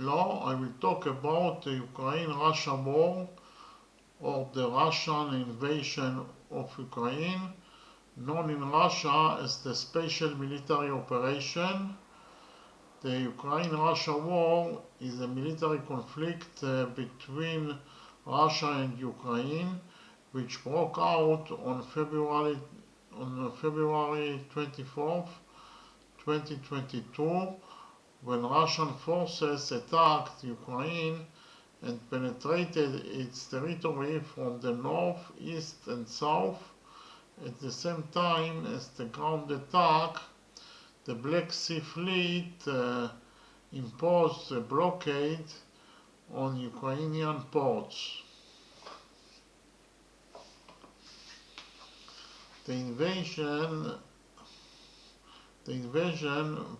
Now I will talk about the Ukraine-Russia war or the Russian invasion of Ukraine, known in Russia as the Special Military Operation. The Ukraine-Russia war is a military conflict between Russia and Ukraine, which broke out on February 24th, 2022, when Russian forces attacked Ukraine and penetrated its territory from the north, east and south. At the same time as the ground attack, the Black Sea Fleet imposed a blockade on Ukrainian ports. The invasion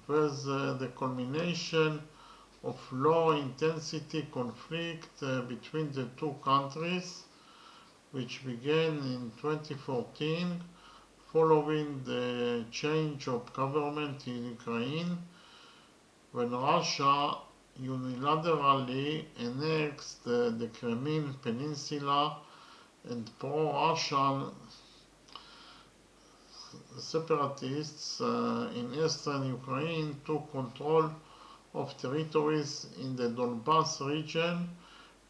was the culmination of low-intensity conflict between the two countries, which began in 2014 following the change of government in Ukraine, when Russia unilaterally annexed the Crimean Peninsula and pro-Russian separatists in eastern Ukraine took control of territories in the Donbas region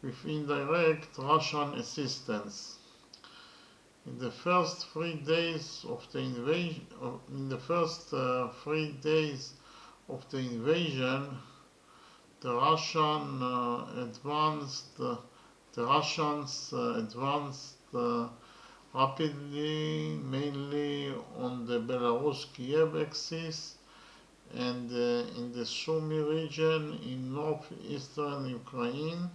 with indirect Russian assistance. In the first 3 days of the invasion, the Russians advanced rapidly, mainly on the Belarus-Kiev axis and in the Sumy region in northeastern Ukraine,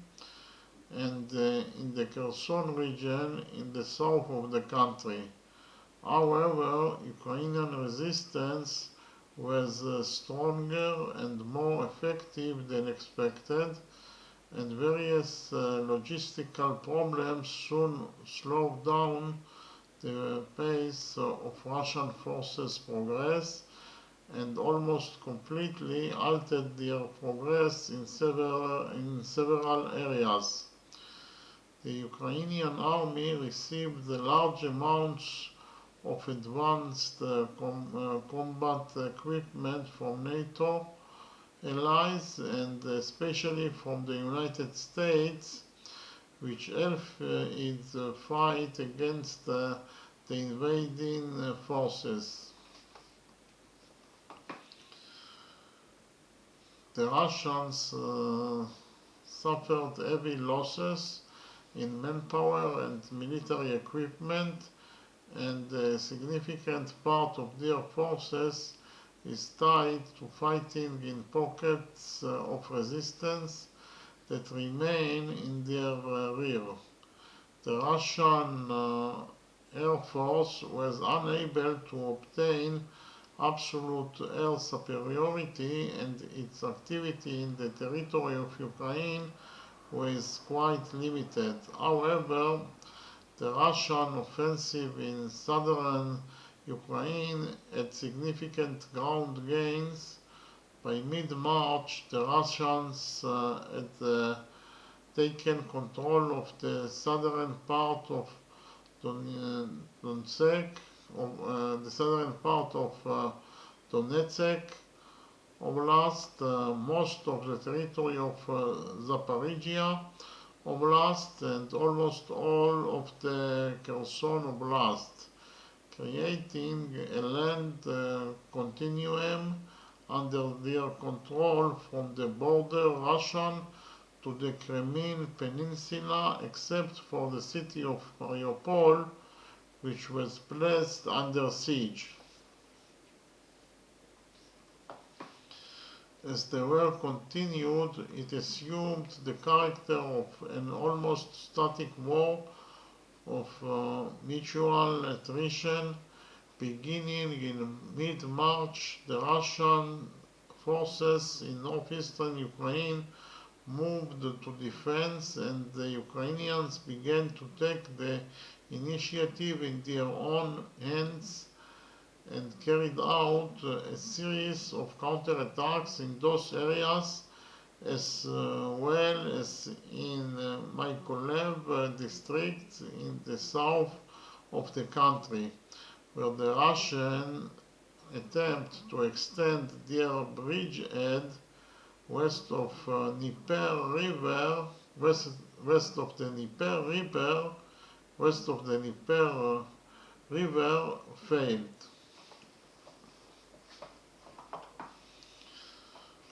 and in the Kherson region in the south of the country. However, Ukrainian resistance was stronger and more effective than expected, and various logistical problems soon slowed down the pace of Russian forces' progress and almost completely altered their progress in several areas. The Ukrainian army received large amounts of advanced combat equipment from NATO allies and especially from the United States, which helped its fight against the invading forces. The Russians suffered heavy losses in manpower and military equipment, and a significant part of their forces is tied to fighting in pockets of resistance that remain in their rear. The Russian Air Force was unable to obtain absolute air superiority, and its activity in the territory of Ukraine was quite limited. However, the Russian offensive in southern Ukraine had significant ground gains. By mid-March, the Russians had taken control of the southern part of Donetsk Oblast, most of the territory of Zaporizhia Oblast, and almost all of the Kherson Oblast, creating a land continuum under their control from the border Russian to the Crimean Peninsula, except for the city of Mariupol, which was placed under siege. As the war continued, it assumed the character of an almost static war of mutual attrition. Beginning in mid-March, the Russian forces in northeastern Ukraine moved to defense, and the Ukrainians began to take the initiative in their own hands and carried out a series of counterattacks in those areas as well as in Mykolaiv district in the south of the country, where the Russian attempt to extend their bridgehead west of Dnieper River, west of the Dnieper River, west of the Dnieper River failed.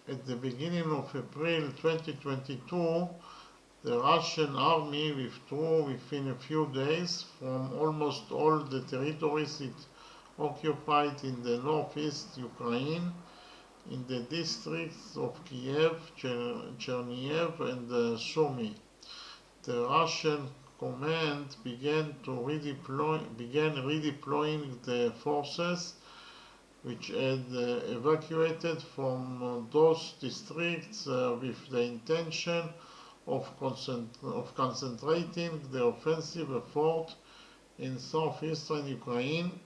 At the beginning of April 2022, the Russian army withdrew within a few days from almost all the territories it occupied in the northeast Ukraine, in the districts of Kiev, Chernihiv and Sumy. The Russian command began redeploying the forces which had evacuated from those districts with the intention of concentrating the offensive effort in southeastern Ukraine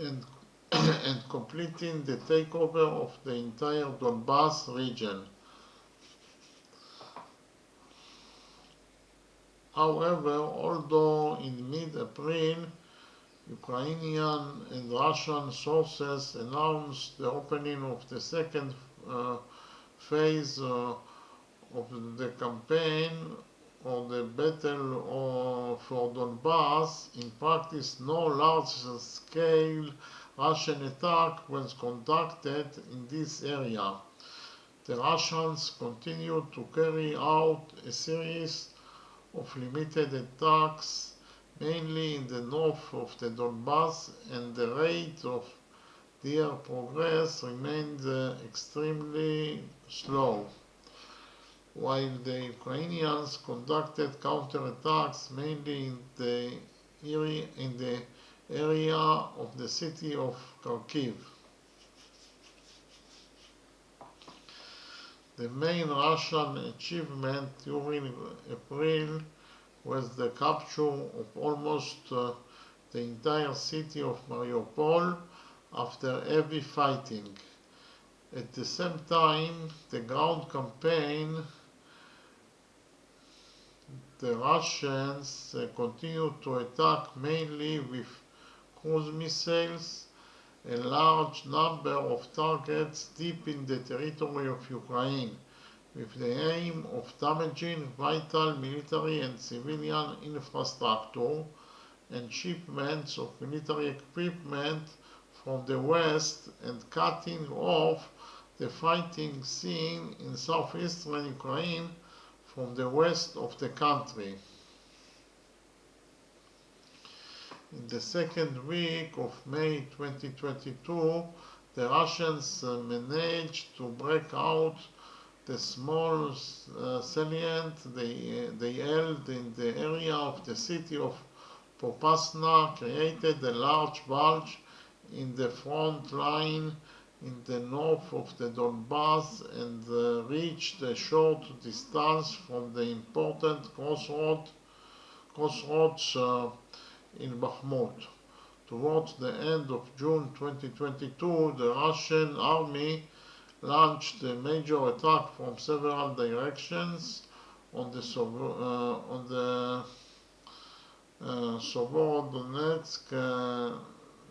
and, and completing the takeover of the entire Donbas region. However, although in mid-April, Ukrainian and Russian sources announced the opening of the second phase of the campaign or the battle for Donbas, in practice no large-scale Russian attack was conducted in this area. The Russians continued to carry out a series of limited attacks, mainly in the north of the Donbas, and the rate of their progress remained extremely slow. While the Ukrainians conducted counterattacks mainly in the area of the city of Kharkiv. The main Russian achievement during April was the capture of almost the entire city of Mariupol after heavy fighting. At the same time, the ground campaign, the Russians continued to attack mainly with cruise missiles a large number of targets deep in the territory of Ukraine, with the aim of damaging vital military and civilian infrastructure and shipments of military equipment from the west and cutting off the fighting scene in southeastern Ukraine from the west of the country. In the second week of May 2022, the Russians managed to break out the small salient they held in the area of the city of Popasna, created a large bulge in the front line in the north of the Donbas, and reached a short distance from the important crossroads in Bakhmut. Towards the end of June 2022, the Russian army launched a major attack from several directions on the Sovorodonetsk,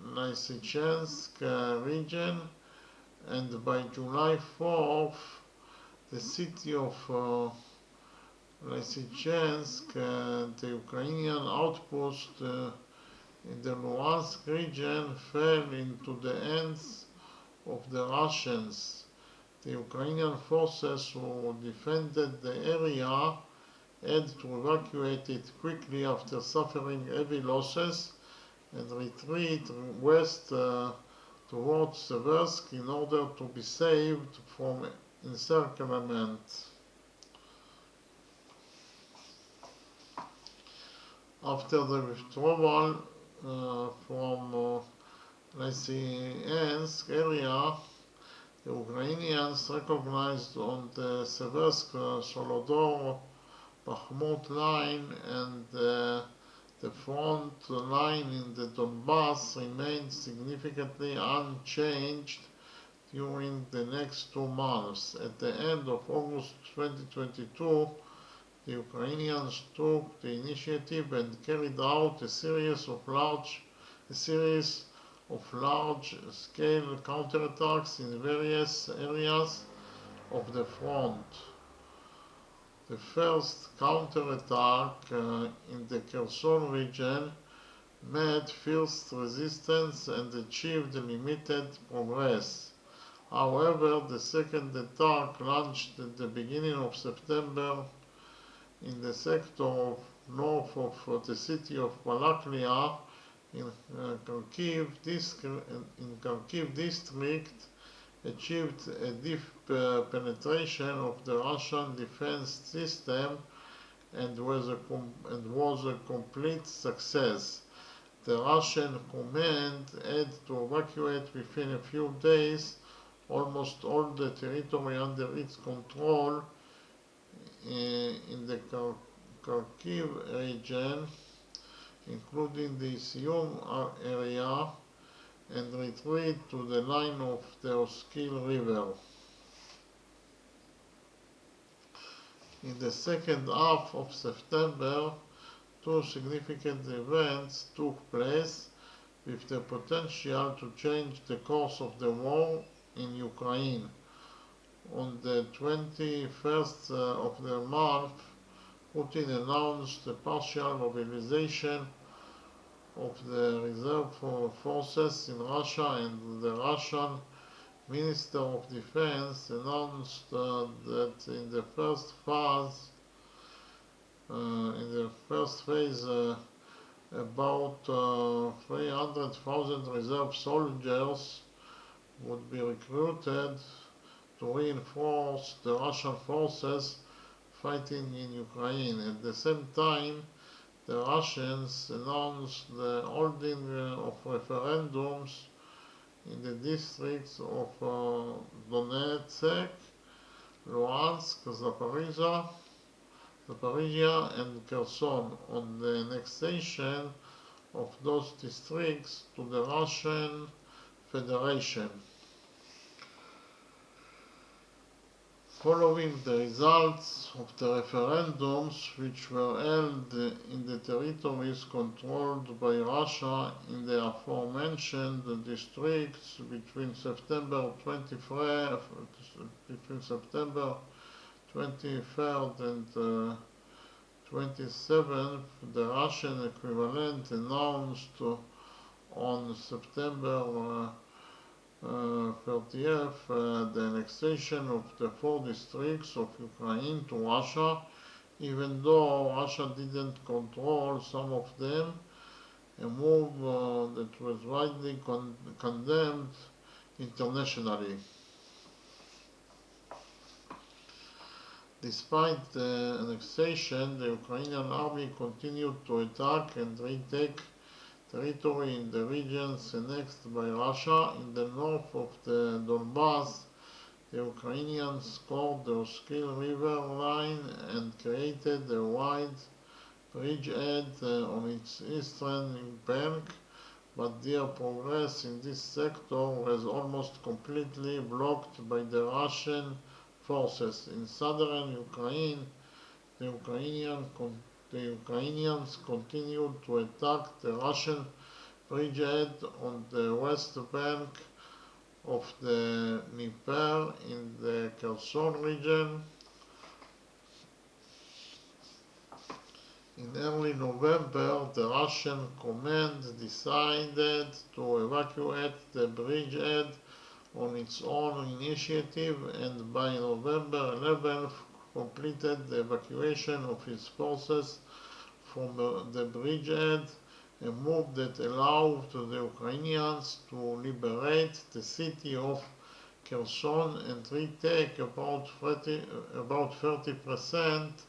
Lysychansk region, and by July 4th, the city of Lysychansk, the Ukrainian outpost in the Luhansk region, fell into the hands of the Russians. The Ukrainian forces who defended the area had to evacuate it quickly after suffering heavy losses and retreat west towards Seversk in order to be saved from encirclement. After the withdrawal from Lysychansk area, the Ukrainians recognized on the Seversk-Soledar Bakhmut line, and the front line in the Donbas remained significantly unchanged during the next 2 months. At the end of August 2022, the Ukrainians took the initiative and carried out a series of large-scale counterattacks in various areas of the front. The first counterattack in the Kherson region met fierce resistance and achieved limited progress. However, the second attack, launched at the beginning of September in the sector north of the city of Balaklia in Kharkiv district, achieved a deep penetration of the Russian defense system and was a complete success. The Russian command had to evacuate within a few days almost all the territory under its control in the Kharkiv region, including the Isium area, and retreat to the line of the Oskil River. In the second half of September, two significant events took place with the potential to change the course of the war in Ukraine. On the 21st of the month, Putin announced the partial mobilization of the reserve forces in Russia, and the Russian Minister of Defense announced that in the first phase, about 300,000 reserve soldiers would be recruited to reinforce the Russian forces fighting in Ukraine. At the same time, the Russians announced the holding of referendums in the districts of Donetsk, Luhansk, Zaporizhia and Kherson on the annexation of those districts to the Russian Federation. Following the results of the referendums, which were held in the territories controlled by Russia in the aforementioned districts between September 23rd and 27th, the Russian equivalent announced on September 30th the annexation of the 4 districts of Ukraine to Russia, even though Russia didn't control some of them, a move that was widely condemned internationally. Despite the annexation, the Ukrainian army continued to attack and retake territory in the regions annexed by Russia. In the north of the Donbass, the Ukrainians scored the Oskil River line and created a wide bridgehead on its eastern bank, but their progress in this sector was almost completely blocked by the Russian forces. In southern Ukraine, the Ukrainians continued to attack the Russian bridgehead on the west bank of the Dnieper in the Kherson region. In early November, the Russian command decided to evacuate the bridgehead on its own initiative, and by November 11th completed the evacuation of its forces from the bridgehead, a move that allowed the Ukrainians to liberate the city of Kherson and retake about 30%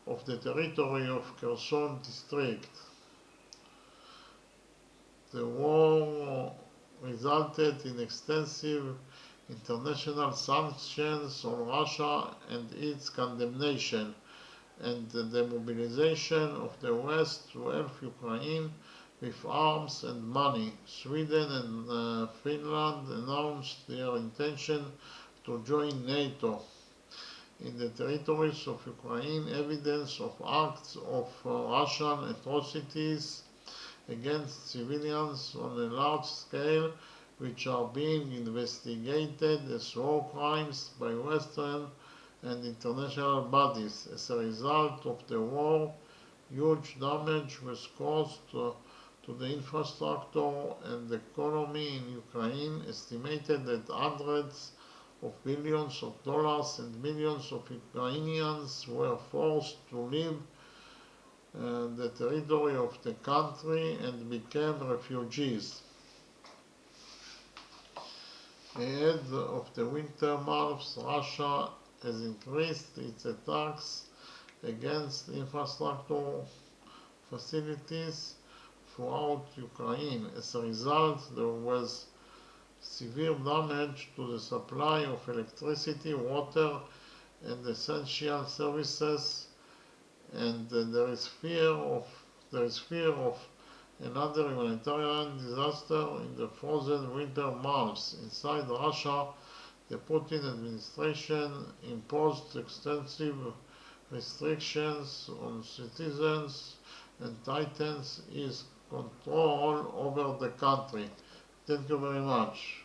of the territory of Kherson district. The war resulted in extensive international sanctions on Russia and its condemnation, and the mobilization of the West to help Ukraine with arms and money. Sweden and Finland announced their intention to join NATO. In the territories of Ukraine, evidence of acts of Russian atrocities against civilians on a large scale, which are being investigated as war crimes by Western and international bodies. As a result of the war, huge damage was caused to the infrastructure and economy in Ukraine, estimated at hundreds of billions of dollars, and millions of Ukrainians were forced to leave the territory of the country and became refugees. Ahead of the winter months, Russia has increased its attacks against infrastructure facilities throughout Ukraine. As a result, there was severe damage to the supply of electricity, water, and essential services, and there is fear of another humanitarian disaster in the frozen winter months. Inside Russia, the Putin administration imposed extensive restrictions on citizens and tightens its control over the country. Thank you very much.